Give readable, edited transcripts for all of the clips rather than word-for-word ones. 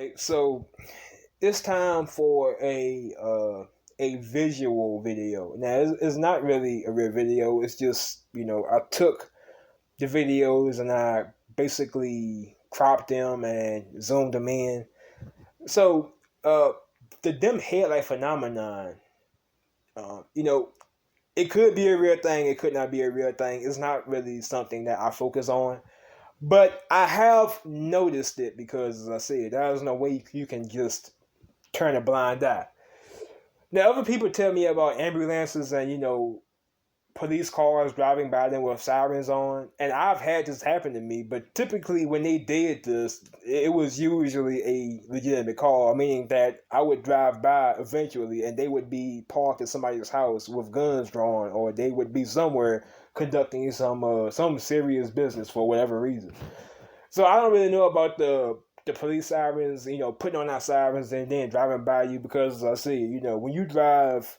right, so it's time for a visual video. Now, it's not really a real video. It's just I took the videos and I basically cropped them and zoomed them in. So uh, the dim headlight phenomenon, you know, it could be a real thing. It could not be a real thing. It's not really something that I focus on. But I have noticed it because, as I said, there's no way you can just turn a blind eye. Now, other people tell me about ambulances and, police cars driving by them with sirens on. And I've had this happen to me, but typically when they did this, it was usually a legitimate call, meaning that I would drive by eventually and they would be parked at somebody's house with guns drawn, or they would be somewhere conducting some serious business for whatever reason. So I don't really know about the police sirens, putting on our sirens and then driving by you because, as I see, when you drive,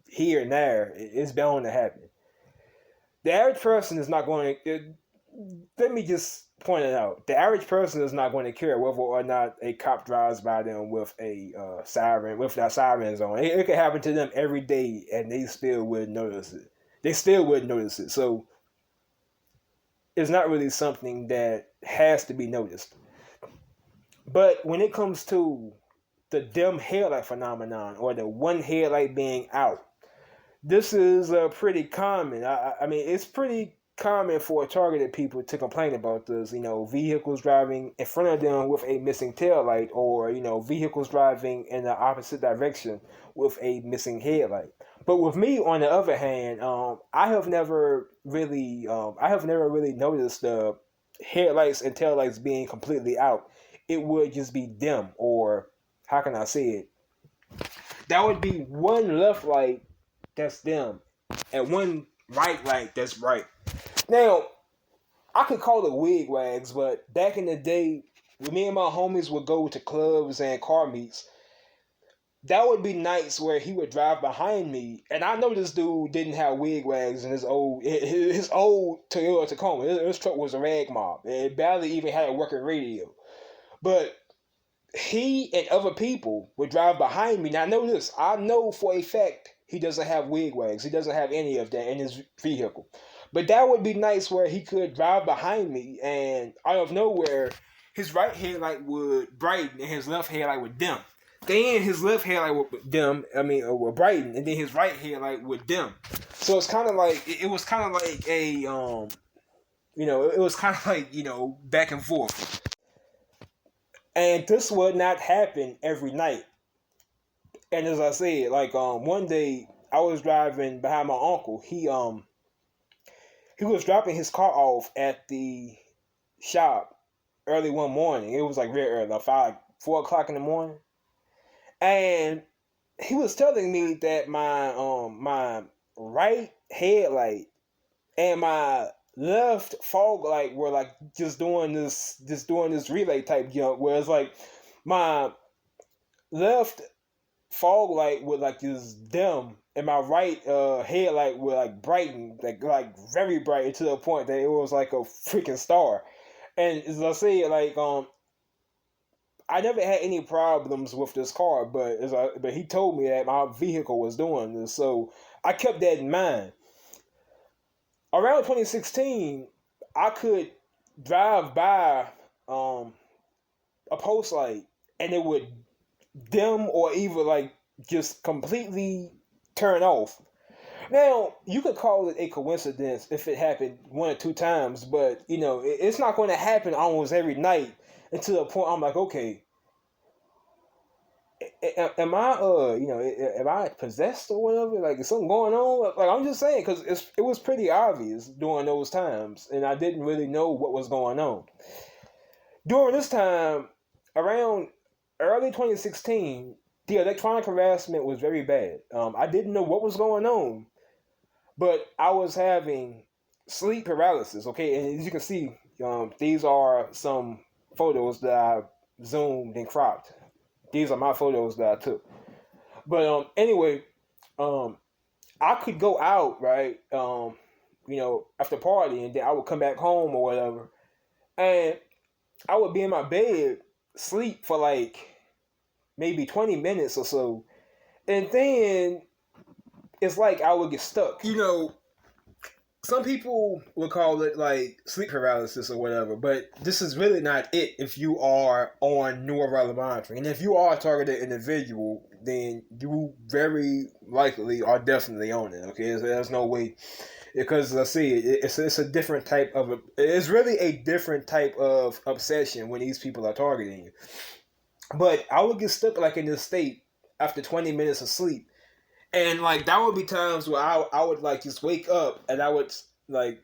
here and there, it's bound to happen. The average person is not going to, let me just point it out. The average person is not going to care whether or not a cop drives by them with a siren, with that sirens on. It could happen to them every day and they still wouldn't notice it. They still wouldn't notice it. So it's not really something that has to be noticed. But when it comes to the dim headlight phenomenon, or the one headlight being out, this is pretty common. I mean, it's pretty common for targeted people to complain about this. Vehicles driving in front of them with a missing tail light, or vehicles driving in the opposite direction with a missing headlight. But with me, on the other hand, I have never really noticed the headlights and taillights being completely out. It would just be dim, or how can I say it? That would be one left light that's dim and one right light that's bright. Now, I could call it wig wags, but back in the day, when me and my homies would go to clubs and car meets, that would be nights where he would drive behind me, and I know this dude didn't have wig wags in his old Toyota Tacoma. His truck was a rag mob. It barely even had a working radio. But he and other people would drive behind me. Now, I know this. I know for a fact he doesn't have wig wags. He doesn't have any of that in his vehicle. But that would be nice where he could drive behind me, and out of nowhere, his right headlight would brighten and his left headlight would dim. Then his left headlight would dim. Would brighten, and then his right headlight would dim. So it's kind of like it was kind of like a it was kind of like back and forth. And this would not happen every night. And as I said, one day I was driving behind my uncle. He was dropping his car off at the shop early one morning. It was like very early, like 4 o'clock in the morning. And he was telling me that my right headlight and my left fog light were like just doing this relay type jump, where it's like my left fog light would like just dim and my right headlight would like brighten, like very bright, to the point that it was like a freaking star. And as I say, I never had any problems with this car, but he told me that my vehicle was doing this, so I kept that in mind. Around 2016, I could drive by a post light and it would dim or even like just completely turn off. Now, you could call it a coincidence if it happened one or two times, but it's not going to happen almost every night until the point I'm like, okay, am I am I possessed or whatever? Like, is something going on? Like, I'm just saying, because it was pretty obvious during those times, and I didn't really know what was going on. During this time, around early 2016, the electronic harassment was very bad. I didn't know what was going on, but I was having sleep paralysis. Okay, and as you can see, these are some photos that I zoomed and cropped. These are my photos that I took. But anyway, I could go out, right, after party, and then I would come back home or whatever, and I would be in my bed, sleep for like maybe 20 minutes or so, and then it's like I would get stuck. Some people would call it like sleep paralysis or whatever, but this is really not it if you are on neural monitoring. And if you are a targeted individual, then you very likely are definitely on it. Okay, there's no way, because let's see, it's a different type of it's really a different type of obsession when these people are targeting you. But I would get stuck like in this state after 20 minutes of sleep. And like that would be times where I would like just wake up and I would like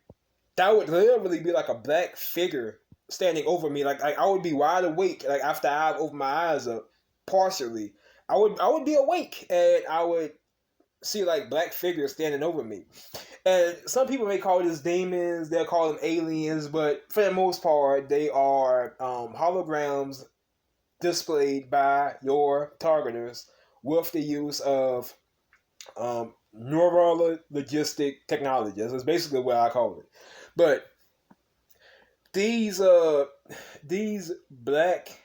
that would literally be like a black figure standing over me. Like I would be wide awake like after I opened my eyes up partially. I would be awake and I would see like black figures standing over me. And some people may call this demons, they'll call them aliens, but for the most part they are holograms displayed by your targeters with the use of neurologistic technology. That's basically what I call it. But these black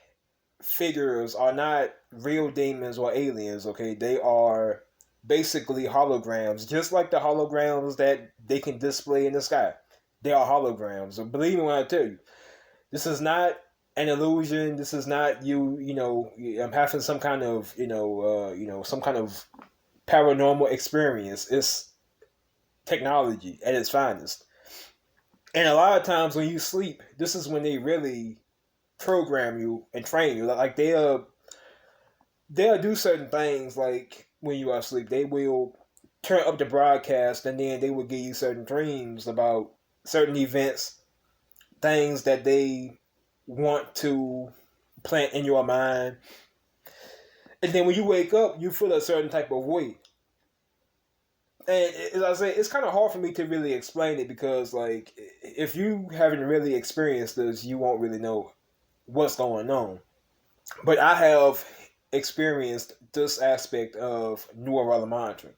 figures are not real demons or aliens. Okay, they are basically holograms, just like the holograms that they can display in the sky. They are holograms. So believe me when I tell you, this is not an illusion. This is not you. I'm having some kind of some kind of paranormal experience. It's technology at its finest. And a lot of times when you sleep, this is when they really program you and train you. Like they'll do certain things. Like when you are asleep, they will turn up the broadcast, and then they will give you certain dreams about certain events, things that they want to plant in your mind. And then when you wake up, you feel a certain type of way. And as I say, it's kind of hard for me to really explain it because, like, if you haven't really experienced this, you won't really know what's going on. But I have experienced this aspect of neural monitoring.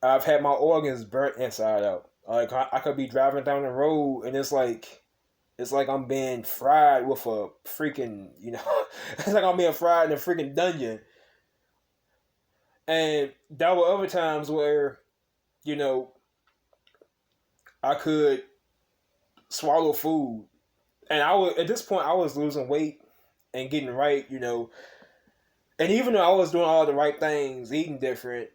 I've had my organs burnt inside out. Like I could be driving down the road, and it's like I'm being fried with a freaking, it's like I'm being fried in a freaking dungeon. And there were other times where, I could swallow food. And at this point, I was losing weight and getting right, And even though I was doing all the right things, eating different,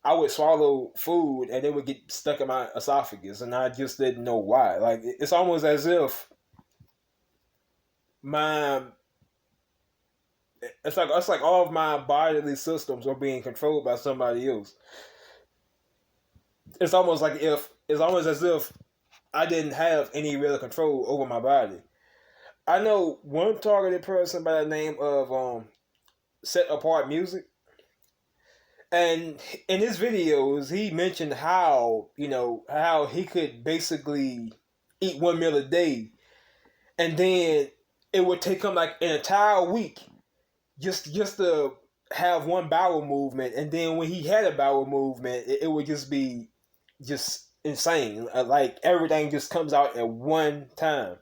I would swallow food and it would get stuck in my esophagus, and I just didn't know why. Like it's almost as if it's like all of my bodily systems are being controlled by somebody else. It's almost as if I didn't have any real control over my body. I know one targeted person by the name of Set Apart Music. And in his videos, he mentioned how he could basically eat one meal a day, and then it would take him like an entire week just to have one bowel movement, and then when he had a bowel movement, it would just be just insane. Like everything just comes out at one time.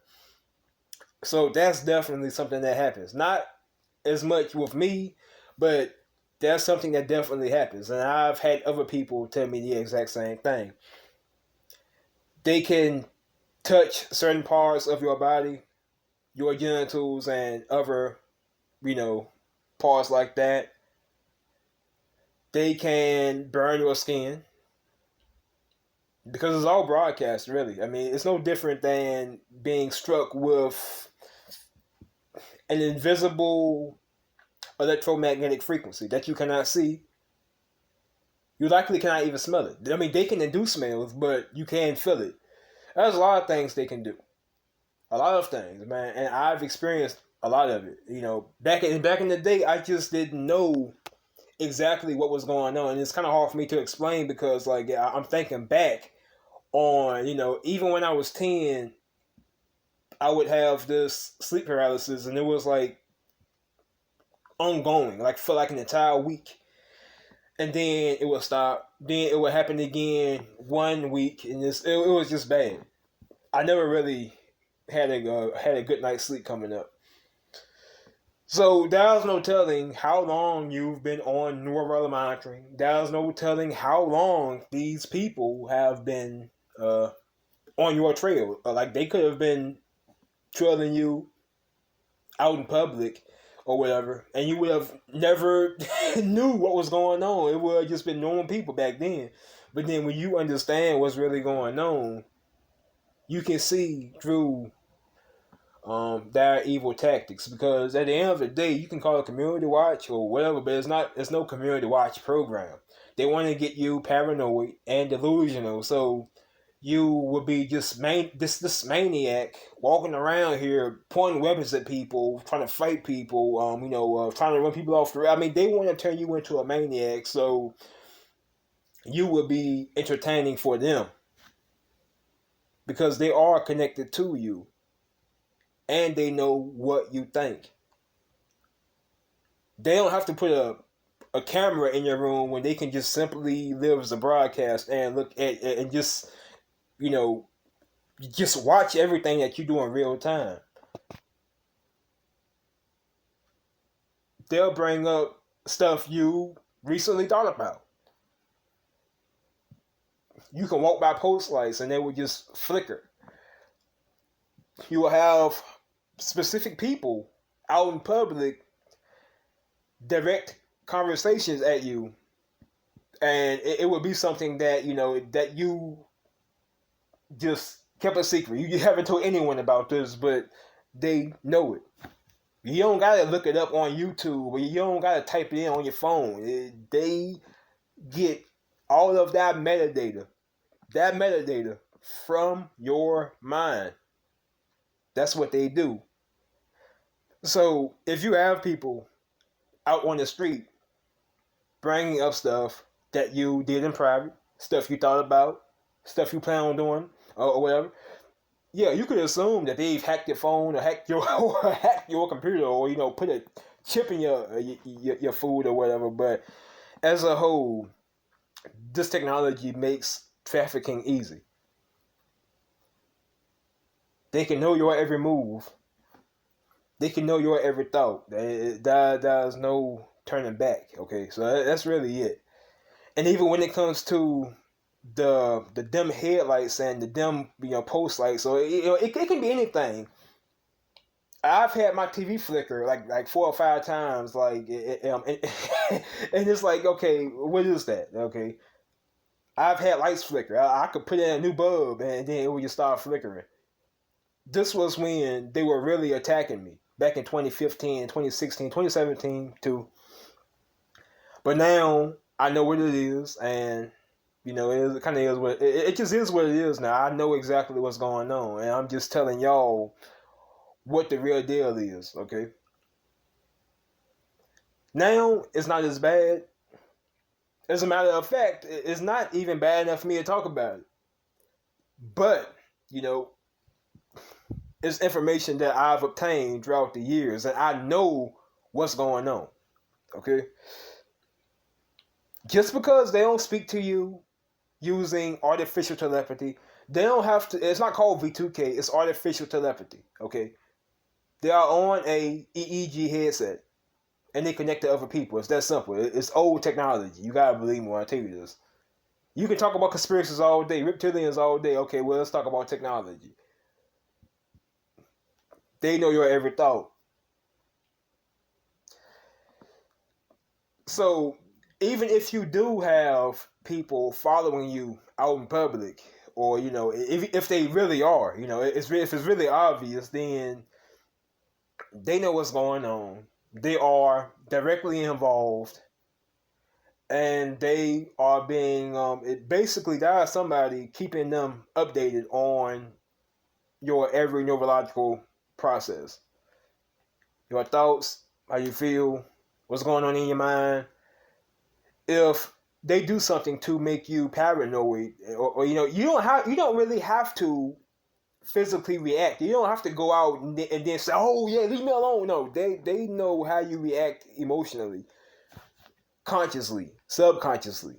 So that's definitely something that happens. Not as much with me, but that's something that definitely happens. And I've had other people tell me the exact same thing. They can touch certain parts of your body, your genitals and other, parts like that. They can burn your skin. Because it's all broadcast, really. I mean, it's no different than being struck with an invisible electromagnetic frequency that you cannot see. You likely cannot even smell it. I mean, they can induce smells, but you can feel it. There's a lot of things they can do. A lot of things, man. And I've experienced a lot of it. Back in the day, I just didn't know exactly what was going on. And it's kind of hard for me to explain because, like, I'm thinking back on, even when I was 10, I would have this sleep paralysis, and it was like ongoing, like for like an entire week, and then it would stop. Then it would happen again 1 week, and it was just bad. I never really had a good night's sleep coming up. So there's no telling how long you've been on neural monitoring. There's no telling how long these people have been on your trail. Like they could have been trailing you out in public or whatever, and you would have never knew what was going on. It would have just been normal people back then. But then when you understand what's really going on, you can see through their evil tactics. Because at the end of the day, you can call it community watch or whatever, but it's no community watch program. They want to get you paranoid and delusional, so you would be just this maniac walking around here pointing weapons at people, trying to fight people, trying to run people off the road. I mean, they want to turn you into a maniac, so you would be entertaining for them because they are connected to you and they know what you think. They don't have to put a camera in your room when they can just simply live as a broadcast and look at and just just watch everything that you do in real time. They'll bring up stuff you recently thought about. You can walk by post lights and they will just flicker. You will have specific people out in public direct conversations at you, and it would be something that that you just kept a secret. You haven't told anyone about this, but they know it. You don't gotta look it up on YouTube, or you don't gotta type it in on your phone. They get all of that metadata from your mind. That's what they do. So if you have people out on the street bringing up stuff that you did in private, stuff you thought about, stuff you plan on doing, or whatever, yeah, you could assume that they've hacked your phone or hacked your or hacked your computer, or put a chip in your food or whatever. But as a whole, this technology makes trafficking easy. They can know your every move. They can know your every thought. There's no turning back. Okay, so that's really it. And even when it comes to the dim headlights and the dim post lights, so it can be anything. I've had my TV flicker like 4 or 5 times, and it's like, okay, what is that? Okay, I've had lights flicker. I could put in a new bulb and then it would just start flickering. This was when they were really attacking me back in 2015, 2016, 2017 too. But now I know what it is, and it kind of is what it just is what it is now. I know exactly what's going on, and I'm just telling y'all what the real deal is. Okay. Now it's not as bad. As a matter of fact, it's not even bad enough for me to talk about it. But it's information that I've obtained throughout the years, and I know what's going on. Okay. Just because they don't speak to you using artificial telepathy, they don't have to. It's not called V2K. It's artificial telepathy. Okay. They are on a EEG headset, and they connect to other people. It's that simple. It's old technology. You gotta believe me when I tell you this. You can talk about conspiracies all day, reptilians all day. Okay, well, let's talk about technology. They know your every thought. So even if you do have people following you out in public, or if they really are, if it's really obvious, then they know what's going on. They are directly involved, and they are being basically there's somebody keeping them updated on your every neurological process, your thoughts, how you feel, what's going on in your mind. If they do something to make you paranoid, or you don't really have to physically react. You don't have to go out and then say, "Oh yeah, leave me alone." No, they know how you react emotionally, consciously, subconsciously.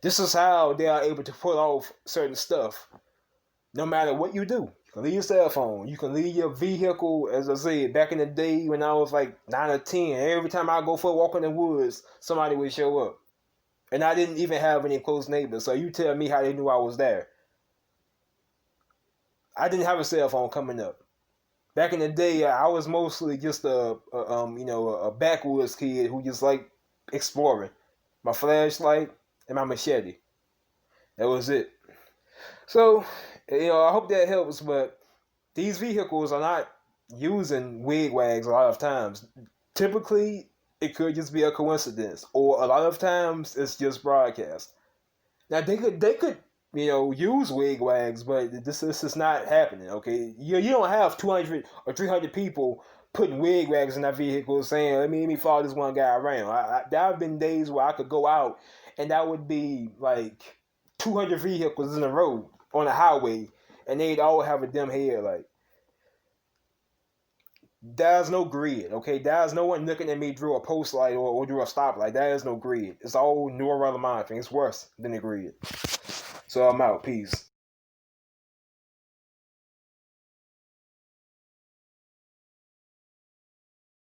This is how they are able to pull off certain stuff, no matter what you do. Leave your cell phone. You can leave your vehicle, as I said, back in the day when I was like 9 or 10. Every time I go for a walk in the woods, somebody would show up. And I didn't even have any close neighbors. So you tell me how they knew I was there. I didn't have a cell phone coming up. Back in the day, I was mostly just a backwoods kid who just like exploring. My flashlight and my machete. That was it. So, I hope that helps, but these vehicles are not using wig wags a lot of times. Typically, it could just be a coincidence, or a lot of times it's just broadcast. Now they could use wig wags, but this is not happening. Okay, you don't have 200 or 300 people putting wig wags in their vehicles saying, let me follow this one guy around. There have been days where I could go out and that would be like 200 vehicles in a row on a highway, and they'd all have a dim headlight. There's no grid, okay? There's no one looking at me through a post light or through a stoplight. There is no grid. It's all neural monitoring. It's worse than the grid. So I'm out. Peace.